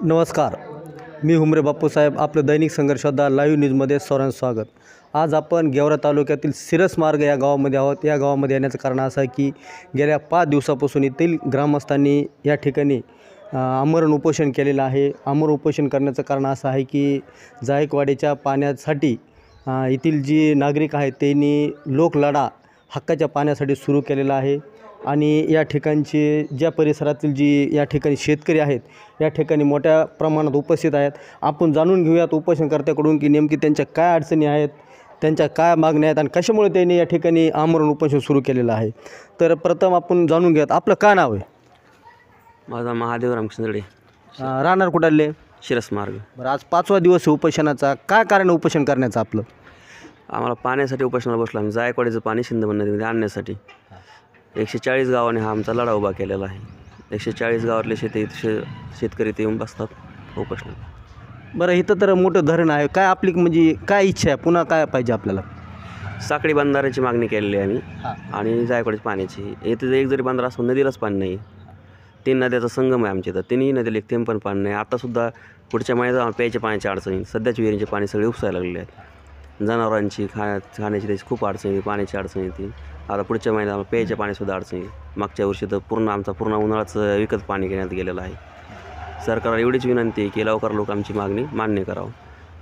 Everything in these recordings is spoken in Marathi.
नमस्कार, मी हुमरे बापूसाहेब. आपलं दैनिक संघर्षदा लाईव्ह न्यूजमध्ये सर्वांचं स्वागत. आज आपण गेवरा तालुक्यातील सिरसमार्ग या गावामध्ये आहोत. या गावामध्ये येण्याचं कारण असं आहे की गेल्या 5 दिवसापासून येथील ग्रामस्थांनी या ठिकाणी आमरण उपोषण केलेलं आहे. आमरण उपोषण करण्याचं कारण असं आहे की जायकवाडीच्या पाण्यासाठी येथील जी नागरिक आहेत त्यांनी लोकलढा हक्काच्या पाण्यासाठी सुरू केलेला आहे. आणि या ठिकाणचे ज्या परिसरातील जी या ठिकाणी शेतकरी आहेत या ठिकाणी मोठ्या प्रमाणात उपस्थित आहेत. आपण जाणून घेऊयात उपोषणकर्त्याकडून की नेमकी त्यांच्या काय अडचणी आहेत, त्यांच्या काय मागण्या आहेत आणि कशामुळे त्यांनी या ठिकाणी आमरण उपोषण सुरू केलेलं आहे. तर प्रथम आपण जाणून घेऊयात, आपलं काय नाव आहे? माझा महादेव रामचंद्रडे, राहणार कुठाले? शिरसमार्ग. बरं, आज 5वा दिवस आहे उपोषणाचा. काय कारण उपोषण करण्याचं आपलं? आम्हाला पाण्यासाठी उपोषणाला बसलो आम्ही. जायकवाडीचं पाणी सिंधुबन नदीमध्ये आणण्यासाठी 140 गावाने हा आमचा लढा उभा केलेला आहे. 140 गावातले शेतकरी ते येऊन बसतात उपोषणाला. बरं, इथं तर मोठं धरण आहे. काय आपली म्हणजे काय इच्छा आहे, पुन्हा काय पाहिजे आपल्याला? साखळी बंधाऱ्याची मागणी केलेली आहे आम्ही. आणि जायकवाडीची पाण्याची. इथं एक जरी बंधारा असतो नदीलाच पाणी नाही. 3 नद्याचा संगम आहे आमच्या इथं. 3ही नदीला एक थेंब पण पाणी नाही. आतासुद्धा पुढच्या महिन्यात प्यायच्या पाण्याची अडचणी, सध्याच्या विहिरींचे पाणी सगळे उपसायला लागलेले आहेत. जनावरांची खाण्याची त्याची खूप अडचणी, पाण्याची अडचणी येते. आता पुढच्या महिन्यात प्यायच्या पाण्यासुद्धा अडचणी. मागच्या वर्षी तर पूर्ण उन्हाळ्याच विकत पाणी घेण्यात गेलेलं आहे. सरकारला एवढीच विनंती आहे की लवकर लोक आमची मागणी मान्य करावं.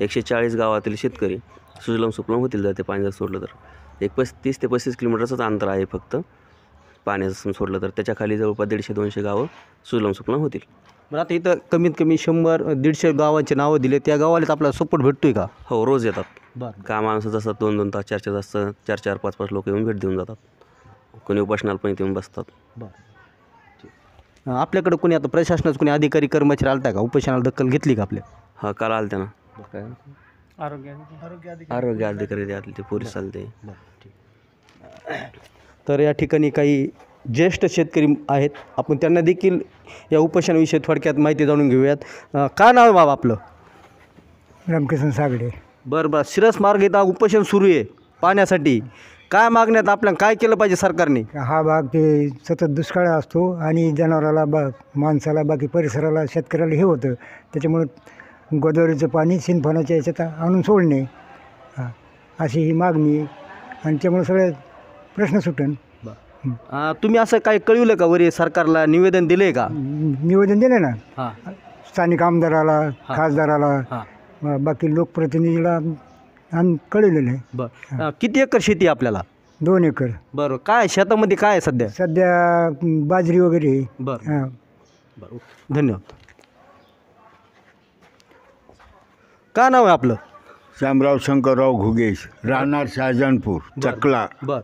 140 गावातील शेतकरी सुजलम सुफलम होतील जर ते पाणी जर सोडलं तर. 30 ते 35 किलोमीटरचंच अंतर आहे फक्त पाण्याचं सोडलं तर. त्याच्याखाली जवळपास 150-200 गावं सुजलम सुफलम होतील. बरं, आता इथं कमीत कमी 100-150 गावांचे नावं दिले. त्या गावाला आपल्याला सपोर्ट भेटतो आहे का? हो, रोज येतात. बरं, का माणसं जसं 2-2 तास 4-4 तास 4-4 5-5 लोक येऊन भेट देऊन जातात. कोणी उपोषणाला पण येऊन बसतात. बरं, आपल्याकडे कोणी आता प्रशासनाचं कोणी अधिकारी कर्मचारी आलता का? उपोषणाला दखल घेतली का आपल्या? हा, काल आलते ना. काय आरोग्य अधिकारी आले ते, पोलीस आले ते. तर या ठिकाणी काही ज्येष्ठ शेतकरी आहेत, आपण त्यांना देखील या उपोषणाविषयी थोडक्यात माहिती जाणून घेऊयात. काय नाव आहे बाबा आपलं? रामकिसन सागडे. बरं बरं, सिरसमार्ग इथं उपोषण सुरू आहे पाण्यासाठी. काय मागण्यात आपल्याला काय केलं पाहिजे सरकारने? हा भाग ते सतत दुष्काळ असतो आणि जनावराला माणसाला बाकी परिसराला शेतकऱ्याला हे होतं. त्याच्यामुळं गोदावरीचं पाणी सिंधफणाच्या याच्यात आणून सोडणे अशी ही मागणी. आणि त्यामुळे सगळे प्रश्न सुटन. तुम्ही असं काय कळवलं का वरी सरकारला, निवेदन दिले का? निवेदन दिले ना. स्थानिक आमदाराला, खासदाराला, बाकी लोकप्रतिनिधीला आम्ही कळवलेलं आहे. बरं, किती एकर शेती आहे आपल्याला? 2 एकर. बरं, काय शेतामध्ये काय आहे सध्या? सध्या बाजरी वगैरे आहे. बरं बरं, धन्यवाद. काय नाव आहे आपलं? श्यामराव शंकरराव घुगेश, राहणार शहाजहानपूर, चकला. बरं,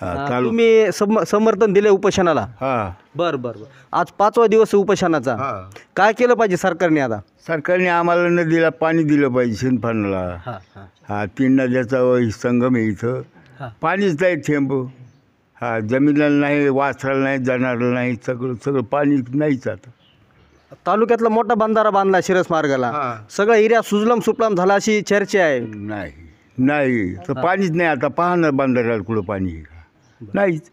तुम्ही समर्थन दिले उपोषणाला? हां. बरं बरं बरं, आज 5वा दिवस आहे उपोषणाचा. काय केलं पाहिजे सरकारने आता? सरकारने आम्हाला नदीला पाणी दिलं पाहिजे. सिंधफानला 3 नद्याचा संगम आहे इथं. पाणीच नाही थेंब. जमिनीला नाही, वासराला नाही, जनावराला नाही, सगळं पाणी नाहीच. आता तालुक्यातला मोठा बंधारा बांधला शिरसमार्गाला, सगळं एरिया सुजलम सुफलाम झाला अशी चर्चा आहे. नाही तर पाणीच नाही. आता पहा ना बंधाऱ्याला कुठं पाणी आहे का? नाहीच.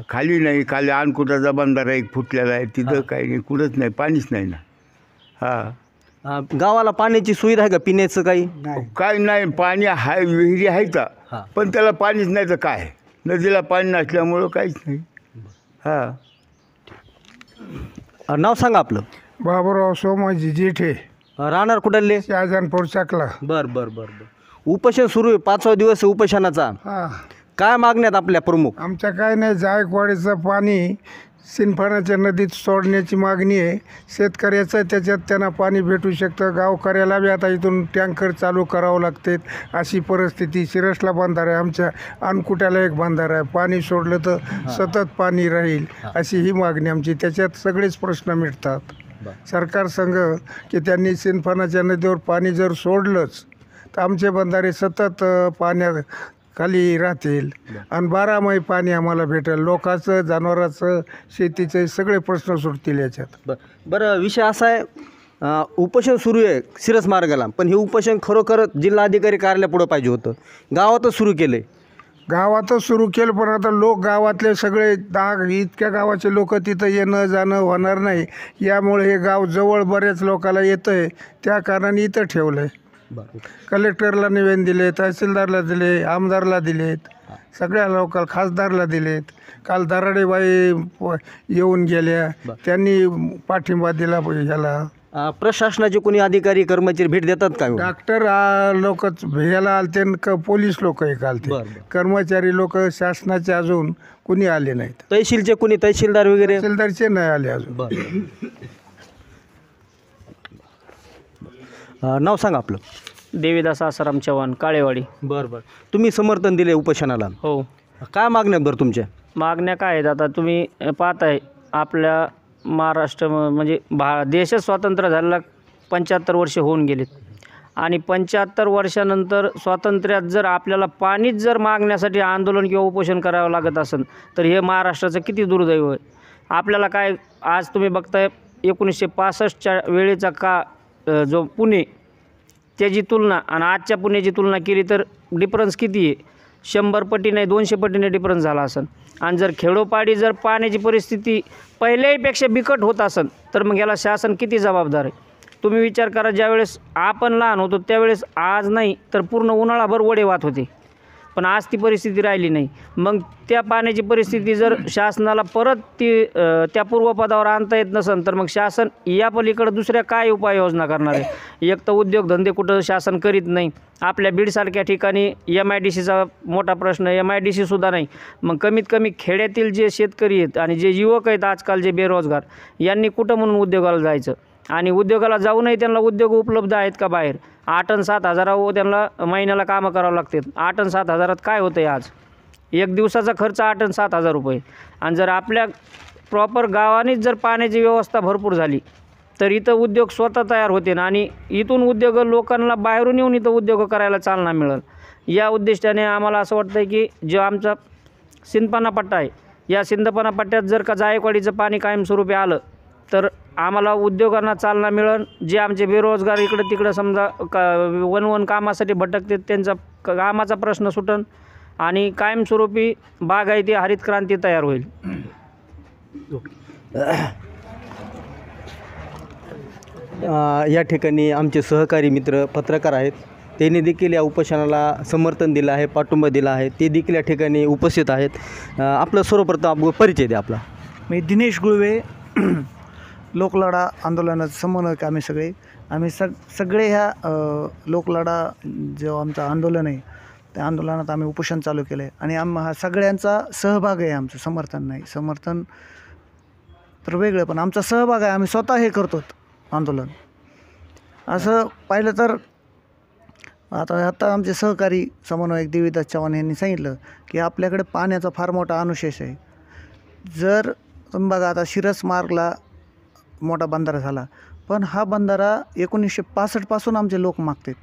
खाली नाही. खाली अनकुटाचा बंधारा एक फुटलेला आहे, तिथं काही नाही, कुठंच नाही, पाणीच नाही ना. गावाला पाण्याची सुविधा आहे का पिण्याचं? काही नाही. पाणी आहे, विहिरी आहे का, पण त्याला पाणीच नाही तर काय. नदीला पाणी नसल्यामुळं काहीच नाही. नाव सांगा आपलं? बाबूराव सोमाजी जेठे, राहणार कुठले? शहाजहानपूर, चकला. बरं बरं बरं बरं, उपोषण सुरू आहे, 5वा दिवस आहे उपोषणाचा. काय मागण्यात आपल्या प्रमुख? आमच्या काय नाही, जायकवाडीचं पाणी सिंधफणाच्या नदीत सोडण्याची मागणी आहे. शेतकऱ्याचं त्याच्यात त्यांना पाणी भेटू शकतं. गावकऱ्याला बी आता इथून टँकर चालू करावं लागते अशी परिस्थिती. शिरसला बंधारा आहे, आमच्या अनकुट्याला एक बंधारा आहे. पाणी सोडलं तर सतत पाणी राहील अशी ही मागणी आमची. त्याच्यात सगळेच प्रश्न मिटतात. सरकार संघ की त्यांनी सिंधफणाच्या नदीवर पाणी जर सोडलंच तर आमचे बंधारे सतत पाण्यात खाली राहतील आणि 12 महिने पाणी आम्हाला भेटेल. लोकांचं, जनावराचं, शेतीचे सगळे प्रश्न सुटतील याच्यात. बरं, विषय असा आहे, उपोषण सुरू आहे सिरसमार्गाला, पण हे उपोषण खरोखर जिल्हाधिकारी कार्यालयापुढं पाहिजे होतं. गावातच सुरू केलं आहे. गावातच सुरू केलं, पण आता लोक गावातले सगळे इतक्या गावाचे लोक तिथं येणं जाणं होणार नाही. यामुळे हे गाव जवळ बऱ्याच लोकांना येतं आहे, त्या कारणाने इथं ठेवलं आहे. कलेक्टरला निवेदन दिले, तहसीलदारला दिले, आमदारला दिलेत, सगळ्या लोकांना, खासदारला दिलेत. काल दराडेबाई येऊन गेल्या, त्यांनी पाठिंबा दिला ह्याला. प्रशासनाचे कोणी अधिकारी कर्मचारी भेट देतात का? डॉक्टर लोक ह्याला आलते, पोलीस लोक एक आलते, कर्मचारी लोक शासनाचे अजून कुणी आले नाहीत. तहसीलचे कोणी, तहसीलदार वगैरे? तहसीलदारचे नाही आले अजून. नाव सांगा आपलं. देवीदास आसाराम चव्हाण, काळेवाडी. बरं. तुम्ही समर्थन दिले उपोषणाला, हो. काय मागण्या बरं तुमच्या? मागण्या काय आहेत? आता तुम्ही पाहताय आपल्या महाराष्ट्र म्हणजे देशच स्वातंत्र्य झालेला 75 वर्षे होऊन गेलेत, आणि 75 वर्षानंतर स्वातंत्र्यात जर आपल्याला पाणीच जर मागण्यासाठी आंदोलन किंवा उपोषण करावं लागत असेल तर हे महाराष्ट्राचं किती दुर्दैव आहे. आपल्याला काय, आज तुम्ही बघताय 1965च्या वेळेचा जो पुणे, त्याची तुलना आणि आजच्या पुण्याची तुलना केली तर डिफरन्स किती आहे? 100 पटी नाही 200 पटीने डिफरन्स झाला असेल. आणि जर खेडोपाडी जर पाण्याची परिस्थिती पहिल्याहीपेक्षा बिकट होत असेल तर मग याला शासन किती जबाबदार आहे? तुम्ही विचार करा, ज्यावेळेस आपण लहान होतो त्यावेळेस आज नाही तर पूर्ण उन्हाळाभर वडे वाहत होते, पण आज ती परिस्थिती राहिली नाही. मग त्या पाण्याची परिस्थिती जर शासनाला परत त्या पूर्वपदावर आणता येत नसेल तर मग शासन या पलीकडे दुसऱ्या काय उपाययोजना करणार आहे? एक तर उद्योगधंदे कुठं शासन करीत नाही. आपल्या बीडसारख्या ठिकाणी MIDCचा मोठा प्रश्न, MIDCसुद्धा नाही. मग कमीत कमी खेड्यातील जे शेतकरी आहेत आणि जे युवक आहेत आजकाल जे बेरोजगार, यांनी कुठं म्हणून उद्योगाला जायचं? आणि उद्योगाला जाऊनही त्यांना उद्योग उपलब्ध आहेत का बाहेर? 8 आणि 7 हजारावर त्यांना महिन्याला कामं करावं लागतात. 8 आणि 7 हजारात काय होतं आहे? आज एक दिवसाचा खर्च 8 आणि 7 हजार रुपये. आणि जर आपल्या प्रॉपर गावानेच जर पाण्याची व्यवस्था भरपूर झाली तर इथं उद्योग स्वतः तयार होते ना, आणि इथून उद्योग लोकांना बाहेरून येऊन इथं उद्योग करायला चालना मिळेल. या उद्दिष्टाने आम्हाला असं वाटतं की जो आमचा सिंदपाना पट्टा आहे, या सिंदपाना पट्ट्यात जर का जायकवाडीचं पाणी कायमस्वरूपी आलं तर आम्हाला उद्योगांना चालना मिळेल. जे आमचे बेरोजगार इकडं तिकडं समजा वन कामासाठी भटकतात त्यांचा कामाचा प्रश्न सुटेल आणि कायमस्वरूपी बागायती हरित क्रांती तयार होईल. या ठिकाणी आमचे सहकारी मित्र पत्रकार आहेत, त्यांनी देखील या उपोषणाला समर्थन दिलं आहे, पाठिंबा दिला आहे. ते देखील या ठिकाणी उपस्थित आहेत. आपलं सर्वप्रथम परिचय द्या आपला. मी दिनेश गुळवे, लोकलढा आंदोलनाचे समन्वयक. आम्ही सगळे ह्या लोकलढा जो आमचं आंदोलन आहे त्या आंदोलनात आम्ही उपोषण चालू केलं आहे, आणि हा सगळ्यांचा सहभाग आहे. आमचं समर्थन नाही, समर्थन तर वेगळं, पण आमचा सहभाग आहे. आम्ही स्वतः हे करतो आंदोलन. असं पाहिलं तर आता आमचे सहकारी समन्वयक देवीदास चव्हाण यांनी सांगितलं की आपल्याकडे पाण्याचा फार मोठा अनुशेष आहे. जर तुम्ही बघा, आता शिरस मार्गला मोठा बंधारा झाला, पण हा बंधारा 1965पासून आमचे लोक मागतात.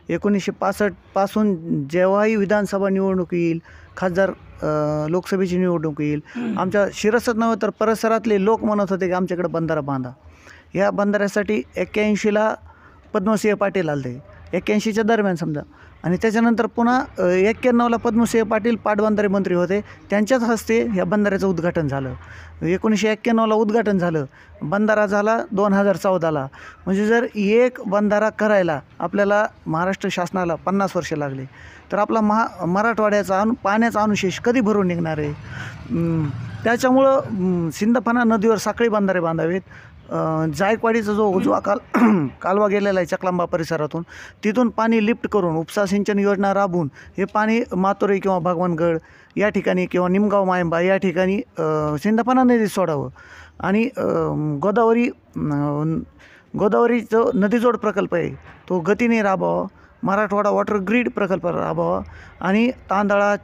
1965पासून जेव्हाही विधानसभा निवडणूक येईल, खासदार लोकसभेची निवडणूक येईल, आमच्या शिरसच नव्हे तर परिसरातले लोक म्हणत होते की आमच्याकडे बंधारा बांधा. या बंधाऱ्यासाठी 81ला पद्मसिंह पाटील आले, 81च्या दरम्यान समजा, आणि त्याच्यानंतर पुन्हा 91ला पद्मसिंह पाटील पाटबंधारे मंत्री होते, त्यांच्याच हस्ते या बंधाऱ्याचं उद्घाटन झालं. 1991ला उद्घाटन झालं, बंधारा झाला 2014ला. म्हणजे जर एक बंधारा करायला आपल्याला महाराष्ट्र शासनाला 50 वर्ष लागले तर आपला मराठवाड्याचा पाण्याचा अनुशेष कधी भरून निघणार आहे? त्याच्यामुळं सिंदफणा नदीवर साखळी बंधारे बांधावेत. जायकवाडीचा जो उजवा कालवा गेलेला आहे चकलांबा परिसरातून, तिथून पाणी लिफ्ट करून उपसा सिंचन योजना राबवून हे पाणी मातोरी किंवा भगवानगड या ठिकाणी किंवा निमगाव मायंबा या ठिकाणी सिंदफणा नदीत सोडावं. आणि गोदावरीचं नदीजोड प्रकल्प आहे तो गतीने राबवावा. मराठवाडा वॉटर ग्रीड प्रकल्प राबवावा. आणि तांदळा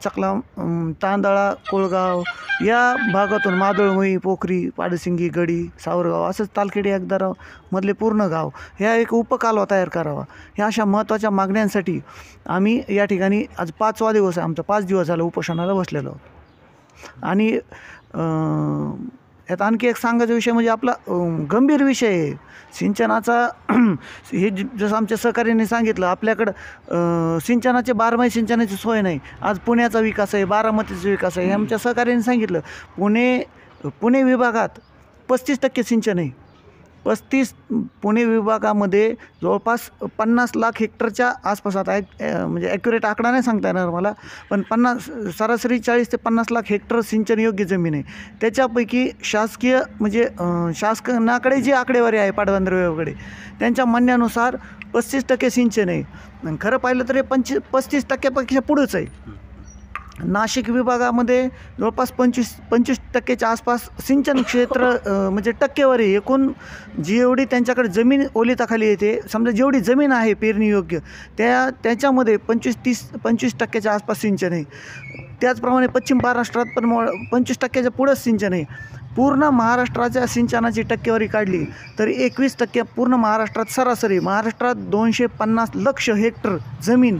कोळगाव या भागातून मादळमोई, पोखरी, पाडसिंगी, गडी, सावरगाव असंच तालखेडी एकदाराव मधले पूर्ण गाव ह्या एक उपकालवा तयार करावा. ह्या अशा महत्त्वाच्या मागण्यांसाठी आम्ही या ठिकाणी आज 5वा दिवस आहे आमचा, 5 दिवस झाला उपोषणाला बसलेलो आहोत. आणि यात आणखी एक सांगायचा विषय म्हणजे आपला गंभीर विषय आहे सिंचनाचा. हे जसं आमच्या सहकार्याने सांगितलं, आपल्याकडं सिंचनाचे 12 सिंचनाची सोय नाही. आज पुण्याचा विकास आहे, बारामतीचा विकास आहे, हे आमच्या सहकार्याने सांगितलं. पुणे विभागात 35% सिंचन आहे. पुणे विभागामध्ये जवळपास 50 लाख हेक्टरच्या आसपास, आता म्हणजे ॲक्युरेट आकडा नाही सांगता येणार मला, पण सरासरी 40 ते 50 लाख हेक्टर सिंचन योग्य जमीन आहे. त्याच्यापैकी शासकीय म्हणजे शासनाकडे जी आकडेवारी आहे पाटबंधारे विभागाकडे, त्यांच्या म्हणण्यानुसार 35% सिंचन आहे. आणि खरं पाहिलं तर हे 35% पुढंच आहे. नाशिक विभागामध्ये जवळपास 25% आसपास सिंचन क्षेत्र म्हणजे टक्केवारी एकूण जेवढी त्यांच्याकडे जमीन ओलिताखाली येते, समजा जेवढी जमीन आहे पेरणी योग्य त्याच्यामध्ये 25% आसपास सिंचन आहे. त्याचप्रमाणे पश्चिम महाराष्ट्रात पण 25% पुढंच सिंचन आहे. पूर्ण महाराष्ट्राच्या सिंचनाची टक्केवारी काढली तर 21% पूर्ण महाराष्ट्रात सरासरी. महाराष्ट्रात 250 लक्ष हेक्टर जमीन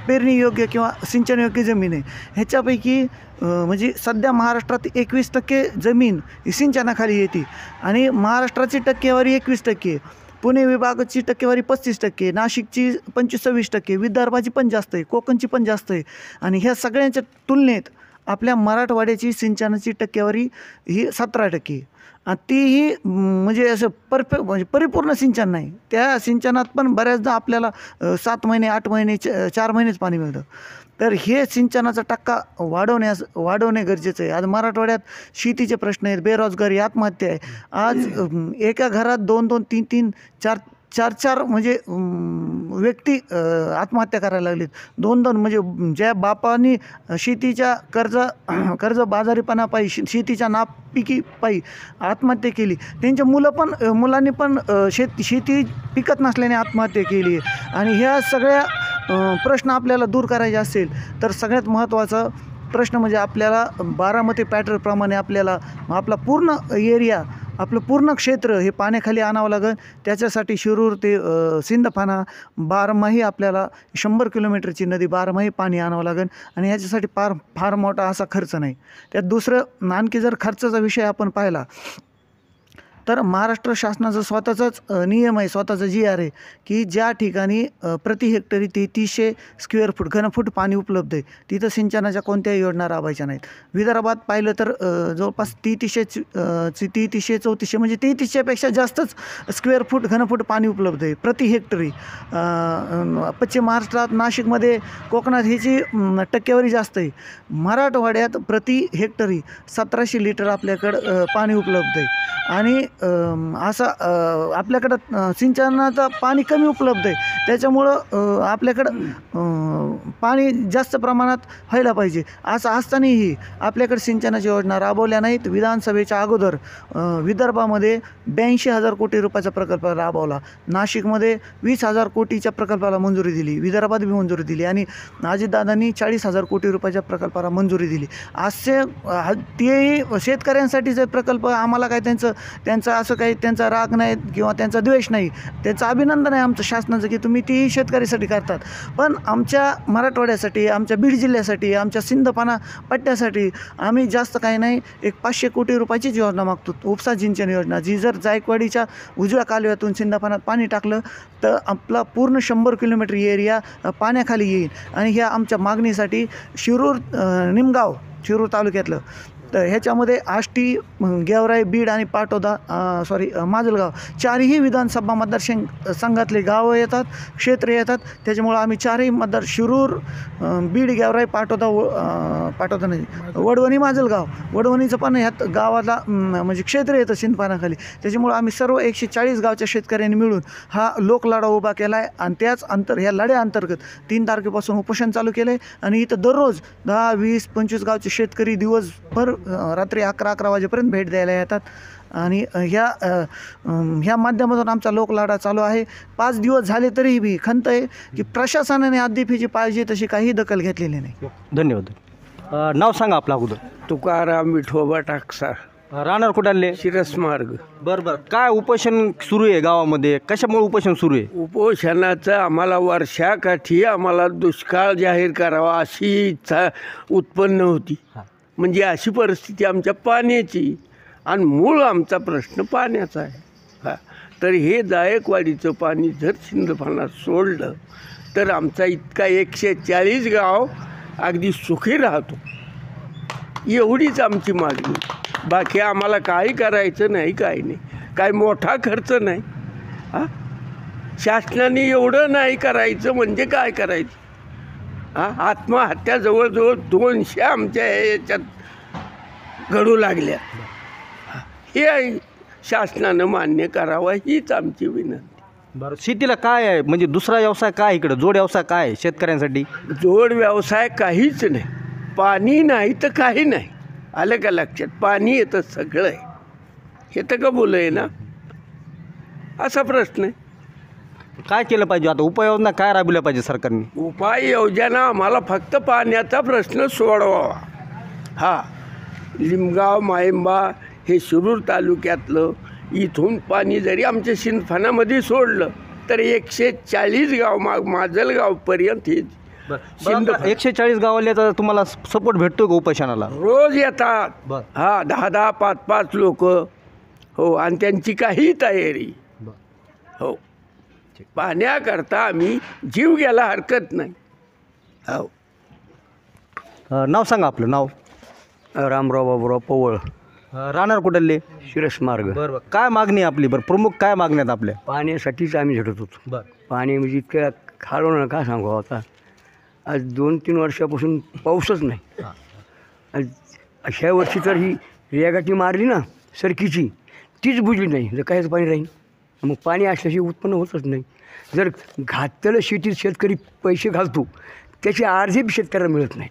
पेरणी योग्य किंवा सिंचन योग्य जमीन आहे. ह्याच्यापैकी म्हणजे सध्या महाराष्ट्रात 21% जमीन ही सिंचनाखाली येते आणि महाराष्ट्राची टक्केवारी 21%. पुणे विभागाची टक्केवारी 35%, नाशिकची 25-26%, विदर्भाची पण जास्त आहे, कोकणची पण जास्त आहे. आणि ह्या सगळ्यांच्या तुलनेत आपल्या मराठवाड्याची सिंचनाची टक्केवारी ही 17%. तीही म्हणजे असं म्हणजे परिपूर्ण सिंचन नाही. त्या सिंचनात पण बऱ्याचदा आपल्याला 7 महिने 8 महिने 4 महिनेच पाणी मिळतं. तर हे सिंचनाचा टक्का वाढवणे गरजेचं आहे. आज मराठवाड्यात शेतीचे प्रश्न आहेत, बेरोजगारी, आत्महत्या आहे. आज एका घरात 2-2, 3-3, 4-4 म्हणजे व्यक्ती आत्महत्या करायला लागलीत. 2-2 म्हणजे ज्या बापांनी शेतीच्या कर्ज बाजारीपणापायी शेतीच्या नापिकीपायी आत्महत्या केली, त्यांच्या मुलांनी पण शेती पिकत नसल्याने आत्महत्या केली. आणि ह्या सगळ्या प्रश्न आपल्याला दूर करायचे असेल तर सगळ्यात महत्त्वाचा प्रश्न म्हणजे आपल्याला बारामती पॅटर्नप्रमाणे आपल्याला आपला पूर्ण एरिया, आपलं पूर्ण क्षेत्र हे पाण्याखाली आणावं लागेल. त्याच्यासाठी शिरूर ते सिंदफाना बारमाही आपल्याला 100 किलोमीटरची नदी बारमाही पाणी आणावं लागेल. आणि ह्याच्यासाठी फार मोठा असा खर्च नाही. त्यात दुसरं आणखी जर खर्चाचा विषय आपण पाहिला तर महाराष्ट्र शासनाचा स्वतःचाच नियम आहे, स्वतःचा GR आहे की ज्या ठिकाणी प्रति हेक्टरी 3300 स्क्वेअर फूट घनफूट पाणी उपलब्ध आहे तिथं सिंचनाच्या कोणत्याही योजना राबवायच्या नाहीत. विदर्भात पाहिलं तर जवळपास 3300-3400 म्हणजे 3300पेक्षा जास्तच स्क्वेअर फूट घनफूट पाणी उपलब्ध आहे प्रति हेक्टरी. पश्चिम महाराष्ट्रात, नाशिकमध्ये, कोकणात ह्याची टक्केवारी जास्त आहे. मराठवाड्यात प्रति हेक्टरी 1700 लिटर आपल्याकडं पाणी उपलब्ध आहे. आणि असं आपल्याकडं सिंचनाचं पाणी कमी उपलब्ध आहे. त्याच्यामुळं आपल्याकडं पाणी जास्त प्रमाणात व्हायला पाहिजे. असं असतानाही आपल्याकडे सिंचनाची योजना राबवल्या नाहीत. विधानसभेच्या अगोदर विदर्भामध्ये 82,000 कोटी रुपयाचा प्रकल्प राबवला. नाशिकमध्ये 20,000 कोटीच्या प्रकल्पाला मंजुरी दिली. विदर्भात बी मंजुरी दिली. आणि अजितदादांनी 40,000 कोटी रुपयाच्या प्रकल्पाला मंजुरी दिली. असे तेही शेतकऱ्यांसाठीचे प्रकल्प. आम्हाला काय त्यांचं असं काही त्यांचा राग नाही किंवा त्यांचा द्वेष नाही, त्यांचं अभिनंदन आहे आमचं शासनाचं की तुम्ही ती शेतकऱ्यासाठी करतात. पण आमच्या मराठवाड्यासाठी, आमच्या बीड जिल्ह्यासाठी, आमच्या सिंदफाना पट्ट्यासाठी आम्ही जास्त काही नाही, एक 500 कोटी रुपयाचीच योजना मागतो, उपसा सिंचन योजना. जी जर जायकवाडीच्या उजव्या कालव्यातून सिंदफानात पाणी टाकलं तर आपला पूर्ण 100 किलोमीटर एरिया पाण्याखाली येईल. आणि ह्या आमच्या मागणीसाठी निमगाव शिरूर तालुक्यातलं तर ह्याच्यामध्ये आष्टी, गेवराई, बीड आणि माजलगाव 4ही विधानसभा मतदारसंघातले गावं येतात, क्षेत्र येतात. त्याच्यामुळं आम्ही 4ही मतदार शिरूर, बीड, गेवराई, वडवणी, माजलगाव, वडवणीचं पण ह्यात गावाला म्हणजे क्षेत्र येतं सिंदफानाखाली. त्याच्यामुळं आम्ही सर्व 140 गावच्या शेतकऱ्यांनी मिळून हा लोकलढा उभा केला आहे. आणि त्याच ह्या लढ्याअंतर्गत 3 तारखेपासून उपोषण चालू केलं आहे. आणि इथं दररोज 10, 20, 25 गावचे शेतकरी दिवसभर रात्री 11 वाजेपर्यंत भेट द्यायला येतात. आणि ह्या माध्यमातून आमचा लोकलढा चालू आहे. 5 दिवस झाले तरीही बी खंत आहे की प्रशासनाने अद्याप जी पाहिजे तशी काही दखल घेतलेली नाही. धन्यवाद. नाव सांगा आपलं अगोदर. तुकाराम विठोबा टाकसा, राहणार कुठाले? शिरसमार्ग. बरं. काय उपोषण सुरू आहे गावामध्ये? कशामुळे उपोषण सुरू आहे? उपोषणाचं आम्हाला वर्षाकाठी आम्हाला दुष्काळ जाहीर करावा अशी इच्छा उत्पन्न होती. म्हणजे अशी परिस्थिती आमच्या पाण्याची. आणि मूळ आमचा प्रश्न पाण्याचा आहे. हा, तर हे जायकवाडीचं पाणी जर सिंदफणा सोडलं तर आमचा इतका 140 गाव अगदी सुखी राहतो. एवढीच आमची मागणी. बाकी आम्हाला काही करायचं नाही, काही नाही, काय मोठा खर्च नाही. हां, शासनाने एवढं नाही करायचं म्हणजे काय करायचं. हां, आत्महत्या जवळजवळ 200 आमच्या याच्यात घडू लागल्या. हे शासनानं मान्य करावं हीच आमची विनंती. बरं, शेतीला काय आहे म्हणजे दुसरा व्यवसाय काय इकडं जोड व्यवसाय काय आहे शेतकऱ्यांसाठी? जोड व्यवसाय काहीच नाही. पाणी नाही तर काही नाही. आलं का लक्षात? पाणी येतं सगळं आहे. हे तर कबूल आहे ना, असा प्रश्न आहे. काय केलं पाहिजे आता? उपाययोजना काय राबवल्या पाहिजे सरकारने? उपाययोजना आम्हाला फक्त पाण्याचा प्रश्न सोडवावा. हा, लिमगाव मायंबा हे शिरूर तालुक्यातलं इथून पाणी जरी आमच्या सिंदफणामध्ये सोडलं तर 140 गाव माजलगावपर्यंत हे 140 गावाले तर तुम्हाला सपोर्ट भेटतो का उपोषणाला? रोज येतात. बरं. हा, 10-10, 5-5 लोक. हो, आणि त्यांची काही तयारी. हो, पाण्याकरता आम्ही जीव घ्यायला हरकत नाही. हो. नाव सांगा आपलं नाव. रामराव बाबूराव पवळ, राहणार कुठले? शिरस मार्ग. बरं, काय मागणी आहे आपली? बरं, प्रमुख काय मागण्यात आपल्या? पाण्यासाठीच आम्ही झटत होतो. बरं, पाणी म्हणजे इतकं खालवलं ना, काय सांगू आता. आज 2-3 वर्षापासून पाऊसच नाही. आज अशा वर्षी तर ही रेगाटी मारली ना सरकीची, तीच बुजली नाही. जर काहीच पाणी राहील मग पाणी असल्याशी उत्पन्न होतच नाही. जर घातलेलं शेतीत शेतकरी पैसे घालतो त्याचे अर्धे बी शेतकऱ्याला मिळत नाहीत.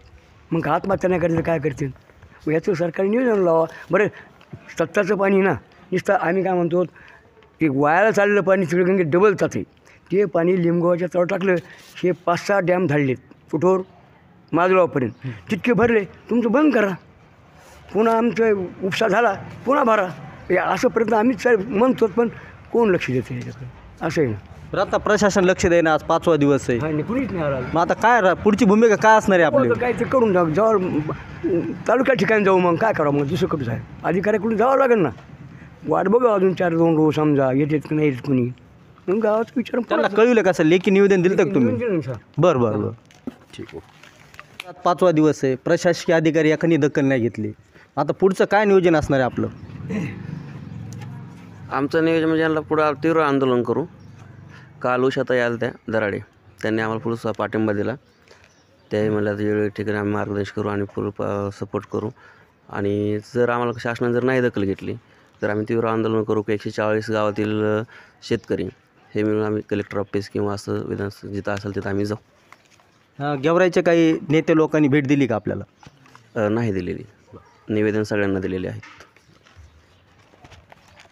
मग आत्महत्या नाही करायचं काय करतील? मग याचं सरकारने नियोजन लावा. बरं, सत्ताचं पाणी ना नुसतं आम्ही काय म्हणतो ते वायाला चाललेलं पाणी सगळं गंगे डबल जाते. ते पाणी लिमगावाच्या तळ टाकलं. हे 5-6 डॅम धाडलेत कुठोर माजगावपर्यंत. तितके भरले, तुमचं बंद करा. पुन्हा आमचं उपसा झाला पुन्हा भरा. असं प्रयत्न आम्हीच म्हणतो, पण कोण लक्ष देतं याच्याकडे? असं आहे ना. बरं, आता प्रशासन लक्ष देईना. आज 5वा दिवस आहे. नाही, कुणीच नाही आला. मग आता काय पुढची भूमिका काय असणार आहे आपली? काय ते करून जाऊ तालुक्या ठिकाणी जाऊ. मग काय करावं? मग दुसरं कुठं आहे? अधिकाऱ्याकडून जावं लागेल ना. वाट बघा अजून 4-2 रोज समजा येतात की नाही येत कुणी. मग गावाचं विचार त्यांना कळवलं का? असं लेखी निवेदन दिलं तर तुम्ही? बरं बरं बरं, ठीक आहे. 5वा दिवस आहे. प्रशासकीय अधिकारी एखादी दखल नाही घेतली. आता पुढचं काय नियोजन असणार आहे आपलं? आमचं नियोजन म्हणजे यांना पुढं तीव्र आंदोलन करू. काल उषाताई आल्या त्या दराडे, त्यांनी आम्हाला फुल पाठिंबा दिला. त्याही म्हणल्या वेगवेगळ्या ठिकाणी आम्ही मार्गदर्शन करू आणि फुल सपोर्ट करू. आणि जर आम्हाला शासनाने जर नाही दखल घेतली तर आम्ही तीव्र आंदोलन करू की 140 गावातील शेतकरी हे मिळून आम्ही कलेक्टर ऑफिस किंवा असं विधान जिथं असेल तिथं आम्ही जाऊ. गेवराईच्या काही नेते लोकांनी भेट दिली का आपल्याला? नाही दिलेली. निवेदन सगळ्यांना दिलेले आहेत.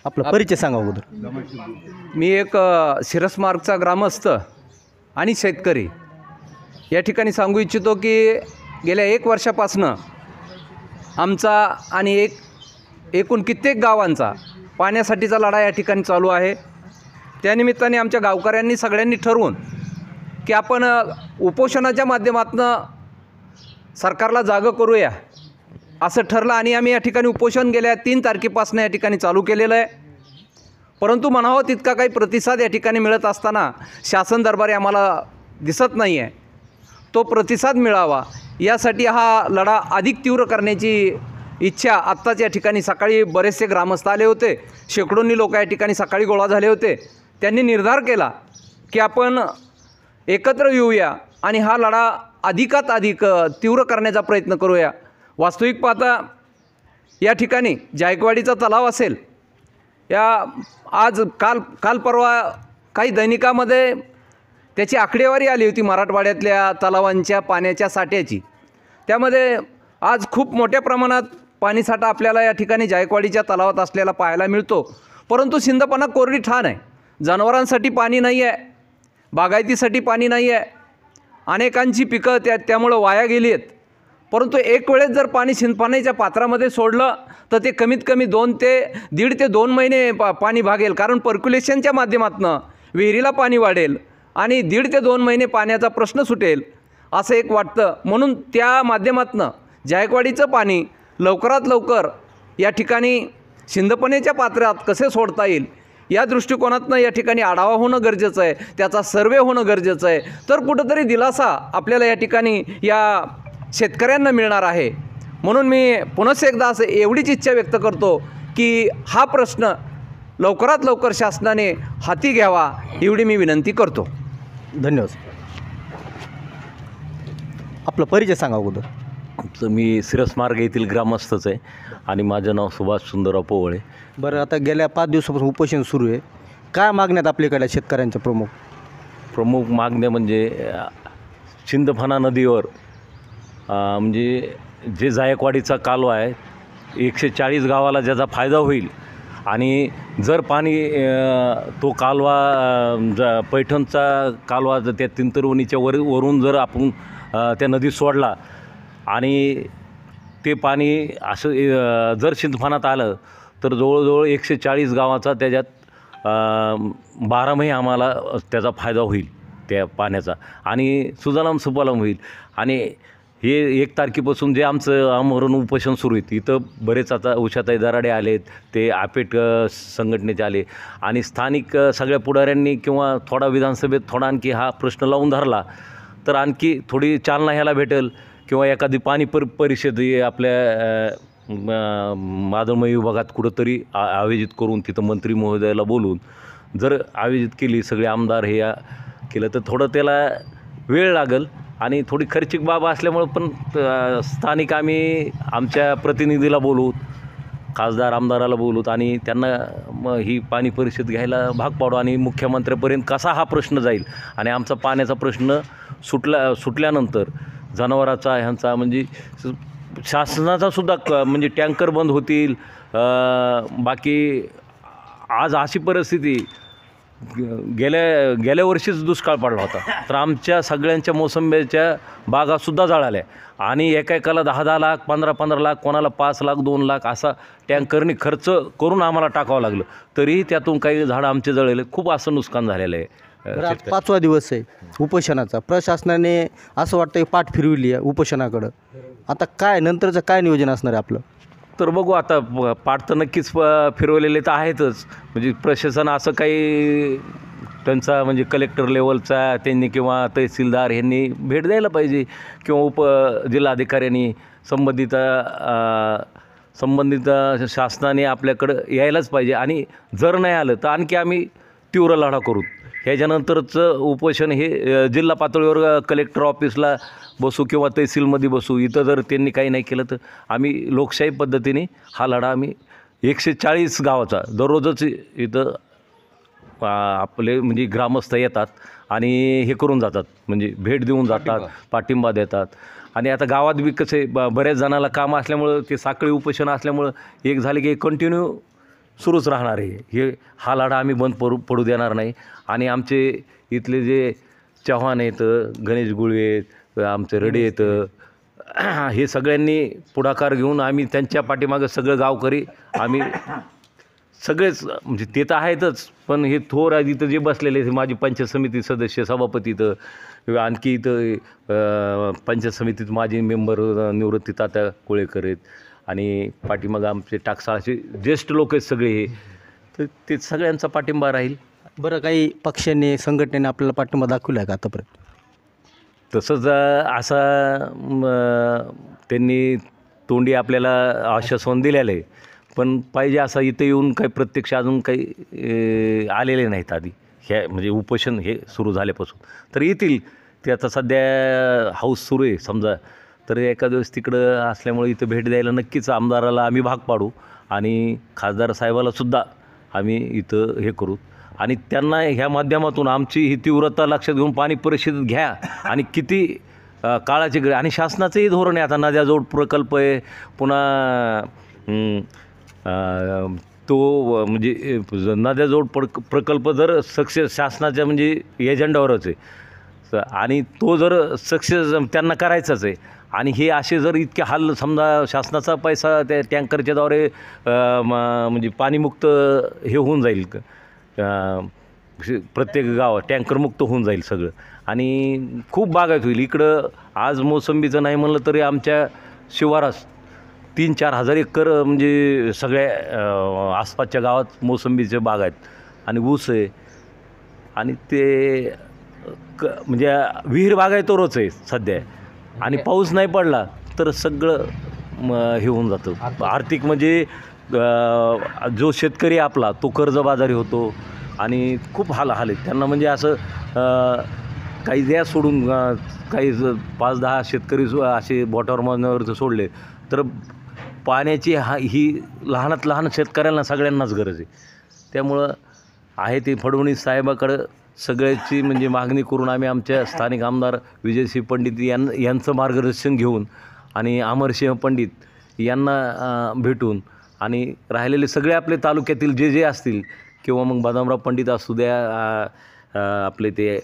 आपला परिचय सांगा अगोदर. मी एक शिरसमार्गचा ग्रामस्थ आणि शेतकरी या ठिकाणी सांगू इच्छितो की गेल्या 1 वर्षापासनं आमचा आणि एकूण कित्येक गावांचा पाण्यासाठीचा लढा या ठिकाणी चालू आहे. त्यानिमित्ताने आमच्या गावकऱ्यांनी सगळ्यांनी ठरवून की आपण उपोषणाच्या माध्यमातून सरकारला जागं करूया असं ठरलं आणि आम्ही या ठिकाणी उपोषण गेल्या 3 तारखेपासून या ठिकाणी चालू केलेलं आहे. परंतु म्हणावं तितका काही प्रतिसाद या ठिकाणी मिळत असताना शासन दरबारी आम्हाला दिसत नाही आहे. तो प्रतिसाद मिळावा यासाठी हा लढा अधिक तीव्र करण्याची इच्छा आत्ताच या ठिकाणी सकाळी बरेचसे ग्रामस्थ आले होते. शेकडोंनी लोक या ठिकाणी सकाळी गोळा झाले होते. त्यांनी निर्धार केला की आपण एकत्र येऊया आणि हा लढा अधिकात अधिक तीव्र करण्याचा प्रयत्न करूया. वास्तविक पाहता या ठिकाणी जायकवाडीचा तलाव असेल, या आज काल परवा काही दैनिकामध्ये त्याची आकडेवारी आली होती मराठवाड्यातल्या तलावांच्या पाण्याच्या साठ्याची. त्यामध्ये आज खूप मोठ्या प्रमाणात पाणीसाठा आपल्याला या ठिकाणी जायकवाडीच्या तलावात असलेला पाहायला मिळतो. परंतु सिंदफणा कोरडी ठाण आहे. जनावरांसाठी पाणी नाही आहे, बागायतीसाठी पाणी नाही आहे, अनेकांची पिकं त्यामुळं वाया गेली आहेत. परंतु एक वेळेस जर पाणी सिंदफण्याच्या पात्रामध्ये सोडलं तर ते कमीत कमी 1.5 ते 2 महिने पाणी भागेल. कारण पर्क्युलेशनच्या माध्यमातून विहिरीला पाणी वाढेल आणि 1.5 ते 2 महिने पाण्याचा प्रश्न सुटेल असं एक वाटतं. म्हणून त्या माध्यमातून जायकवाडीचं पाणी लवकरात लवकर या ठिकाणी सिंधपणेच्या पात्रात कसे सोडता येईल या दृष्टिकोनातनं या ठिकाणी आढावा होणं गरजेचं आहे, त्याचा सर्वे होणं गरजेचं आहे. तर कुठंतरी दिलासा आपल्याला या ठिकाणी या शेतकऱ्यांना मिळणार आहे. म्हणून मी पुनश्च एकदा असं एवढीच इच्छा व्यक्त करतो की हा प्रश्न लवकरात लवकर शासनाने हाती घ्यावा एवढी मी विनंती करतो. धन्यवाद. आपला परिचय सांगा अगोदर. तर मी सिरसमार्ग येथील ग्रामस्थच आहे आणि माझं नाव सुभाष सुंदरराव पोवळे. बरं, आता गेल्या 5 दिवसापासून उपोषण सुरू आहे. काय मागण्यात आपल्याकडे शेतकऱ्यांच्या प्रमुख मागण्या म्हणजे सिंधफणा नदीवर म्हणजे जे जायकवाडीचा कालवा आहे 140 गावाला ज्याचा फायदा होईल आणि जर पाणी तो कालवा पैठणचा कालवा जर त्या तिंतरवणीच्या वरून जर आपण त्या नदीत सोडला आणि ते पाणी असं जर सिंधफणात आलं तर जवळजवळ 140 गावाचा त्याच्यात 12 महिने आम्हाला त्याचा फायदा होईल त्या पाण्याचा आणि सुजलाम सुफलाम होईल. आणि हे 1 तारखेपासून जे आमचं आमरण उपोषण सुरू आहे इथं बरेच आता उषाताई दराडे आलेत, ते आपेट संघटनेचे आले आणि स्थानिक सगळ्या पुढाऱ्यांनी किंवा थोडा विधानसभेत थोडा आणखी हा प्रश्न लावून धरला तर आणखी थोडी चालना ह्याला भेटेल किंवा एखादी पाणी परिषद आपल्या माधवमय विभागात कुठंतरी आयोजित करून तिथं मंत्री महोदयाला बोलून जर आयोजित केली, सगळे आमदार हे केलं तर थोडं त्याला वेळ लागेल आणि थोडी खर्चिक बाब असल्यामुळं पण स्थानिक आम्ही आमच्या प्रतिनिधीला बोलूत, खासदार आमदाराला बोलूत आणि त्यांना ही पाणी परिषद घ्यायला भाग पाडू आणि मुख्यमंत्र्यापर्यंत कसा हा प्रश्न जाईल आणि आमचा पाण्याचा प्रश्न सुटल्यानंतर जनावराचा ह्यांचा म्हणजे शासनाचा सुद्धा म्हणजे टँकर बंद होतील. बाकी आज अशी परिस्थिती गेल्या वर्षीच दुष्काळ पडला होता तर आमच्या सगळ्यांच्या मोसंब्याच्या बागासुद्धा जळाल्या आणि एकेकाला 10-10 लाख 15-15 लाख कोणाला 5 लाख 2 लाख असा टँकरने खर्च करून आम्हाला टाकावं लागलं तरीही त्यातून काही झाडं आमचे जळले. खूप असं नुकसान झालेलं आहे. आज 5वा दिवस आहे उपोषणाचा. प्रशासनाने असं वाटतं की पाठ फिरविली आहे उपोषणाकडं. आता काय नंतरचं काय नियोजन असणार आहे आपलं? तर बघू आता पाठ तर नक्कीच फिरवलेले तर आहेतच. म्हणजे प्रशासन असं काही त्यांचा म्हणजे कलेक्टर लेवलचा त्यांनी किंवा तहसीलदार यांनी भेट द्यायला पाहिजे किंवा जिल्हाधिकाऱ्यांनी संबंधित शासनाने आपल्याकडं यायलाच पाहिजे आणि जर नाही आलं तर आणखी आम्ही तीव्र लढा करू. ह्याच्यानंतरचं उपोषण हे जिल्हा पातळीवर कलेक्टर ऑफिसला बसू किंवा तहसीलमध्ये बसू. इथं जर त्यांनी काही नाही केलं तर आम्ही लोकशाही पद्धतीने हा लढा आम्ही 140 गावाचा दररोजच इथं आपले म्हणजे ग्रामस्थ येतात आणि हे करून जातात म्हणजे भेट देऊन जातात, पाठिंबा देतात. आणि आता गावात बी कसे बऱ्याच जणाला काम असल्यामुळं ते साखळी उपोषण असल्यामुळं एक झाले की कंटिन्यू सुरूच राहणार आहे. हा लढा आम्ही बंद पडू देणार नाही. आणि आमचे इथले जे चव्हाण आहेत, गणेश गुळवे, आमचे रडे आहेत, हे सगळ्यांनी पुढाकार घेऊन आम्ही त्यांच्या पाठीमागं सगळं गावकरी आम्ही सगळेच म्हणजे ते तर आहेतच पण हे थोर इथं जे बसलेले माझी पंचायत समिती सदस्य सभापती इथं आणखी इथं पंचायत समितीत माझे मेंबर निवृत्ती तात्या कोळेकर आहेत आणि पाठीमागं आमचे टाकसाळाचे ज्येष्ठ लोक आहेत सगळे हे तर ते सगळ्यांचा पाठिंबा राहील. बरं, काही पक्षांनी संघटनेने आपल्याला पाठिंबा दाखवला आहे का आतापर्यंत? तसंच असा त्यांनी तोंडी आपल्याला आश्वासन दिलेलं आहे पण पाहिजे असं इथं येऊन काही प्रत्यक्ष अजून काही आलेले नाहीत आधी ह्या म्हणजे उपोषण हे सुरू झाल्यापासून. तर येतील ते आता सध्या हाऊस सुरू आहे समजा तर एका दिवस तिकडं असल्यामुळे इथं भेट द्यायला नक्कीच आमदाराला आम्ही भाग पाडू आणि खासदार साहेबालासुद्धा आम्ही इथं हे करू आणि त्यांना ह्या माध्यमातून आमची ही तीव्रता लक्षात घेऊन पाणी परिषद घ्या आणि किती काळाची गरज आणि शासनाचंही धोरण आहे. आता नद्याजोड प्रकल्प आहे पुन्हा तो म्हणजे नद्याजोड प्रकल्प जर सक्सेस शासनाच्या म्हणजे एजेंडावरच आहे आणि तो जर सक्सेस त्यांना करायचाच आहे आणि हे असे जर इतके हाल समजा शासनाचा पैसा त्या टँकरच्याद्वारे म्हणजे पाणीमुक्त हे होऊन जाईल प्रत्येक गाव टँकरमुक्त होऊन जाईल सगळं आणि खूप बागायत होईल. इकडं आज मोसंबीचं नाही म्हणलं तरी आमच्या शिवारास 3-4 हजार एकर म्हणजे सगळ्या आसपासच्या गावात मोसंबीचे बाग आहेत आणि ऊस आहे आणि ते म्हणजे विहीर बागायतोरच आहे सध्या आणि पाऊस नाही पडला तर सगळं हे होऊन जातं आर्थिक म्हणजे जो शेतकरी आपला तो कर्जबाजारी होतो आणि खूप हाल आहेत त्यांना म्हणजे असं काही द्या सोडून काही 5-10 शेतकरी असे बोटावर मारण्यावर सोडले तर पाण्याची ही लहानात लहान शेतकऱ्यांना सगळ्यांनाच गरज आहे. त्यामुळं आहे ते फडणवीस साहेबाकडं सगळ्याची म्हणजे मागणी करून आम्ही आमच्या स्थानिक आमदार विजयसिंह पंडित यांचं मार्गदर्शन घेऊन आणि अमरसिंह पंडित यांना भेटून आणि राहिलेले सगळे आपले तालुक्यातील जे असतील किंवा मग बदामराव पंडित असू द्या आपले ते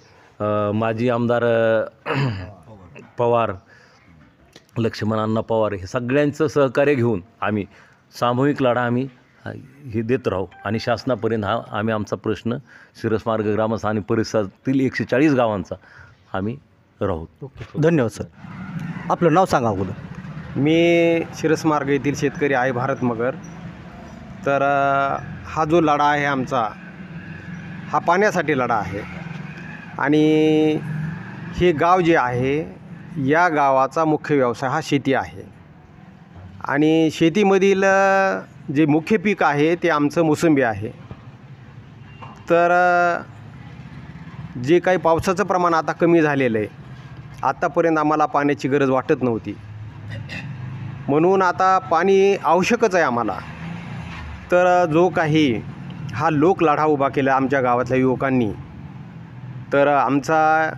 माजी आमदार पवार लक्ष्मणांना पवार हे सगळ्यांचं सहकार्य घेऊन आम्ही सामूहिक लढा आम्ही हे देत राहू आणि शासनापर्यंत आम्ही आमचा प्रश्न शिरसमार्ग ग्रामस्थ आणि परिसरातील 140 गावांचा आम्ही राहू. धन्यवाद सर. आपलं नाव सांगा अगोदर. मी शिरसमार्ग येथील शेतकरी आहे भारत मगर. तर हा जो लढा आहे आमचा हा पाण्यासाठी लढा आहे आणि हे गाव जे आहे या गावाचा मुख्य व्यवसाय हा शेती आहे आणि शेतीमधील जे मुख्य पीक आहे ते आमचं मोसंबी आहे. तर जे काही पावसाचं प्रमाण आता कमी झालेलं आहे आत्तापर्यंत आम्हाला पाण्याची गरज वाटत नव्हती म्हणून आता पाणी आवश्यकच आहे आम्हाला. तर जो काही हा लोक लढा उभा केला आमच्या गावातल्या युवकांनी तर आमचा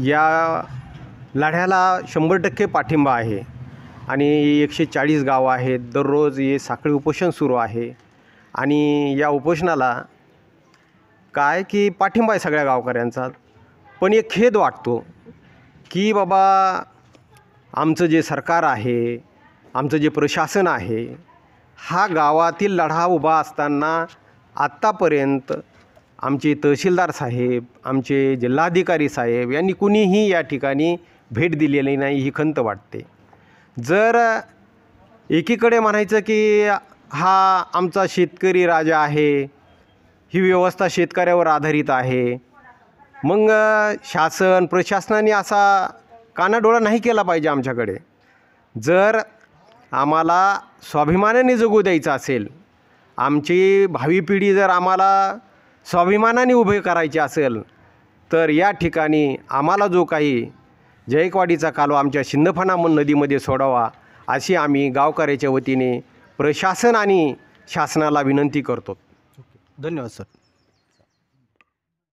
या लढ्याला 100% पाठिंबा आहे आणि 140 गावं आहेत. दररोज हे साखळी उपोषण सुरू आहे आणि या उपोषणाला काय की पाठिंबा आहे सगळ्या गावकऱ्यांचा. पण एक खेद वाटतो की बाबा आमचं जे सरकार आहे आमचं जे प्रशासन आहे हा गावातील लढा उभा असताना आत्तापर्यंत आमचे तहसीलदार साहेब आमचे जिल्हाधिकारी साहेब यांनी कुणीही या ठिकाणी भेट दिलेली नाही ही खंत वाटते. जर एकीकडे म्हणायचं की हा आमचा शेतकरी राजा आहे ही व्यवस्था शेतकऱ्यावर आधारित आहे मग शासन प्रशासनाने असा कानाडोळा नाही केला पाहिजे आमच्याकडे. जर आम्हाला स्वाभिमानाने जगू द्यायचं असेल आमची भावी पिढी जर आम्हाला स्वाभिमानाने उभे करायचे असेल तर या ठिकाणी आम्हाला जो काही जायकवाडीचा कालवा आमच्या सिंदफणा नदीमध्ये सोडावा अशी आम्ही गावकऱ्याच्या वतीने प्रशासन आणि शासनाला विनंती करतो. धन्यवाद सर.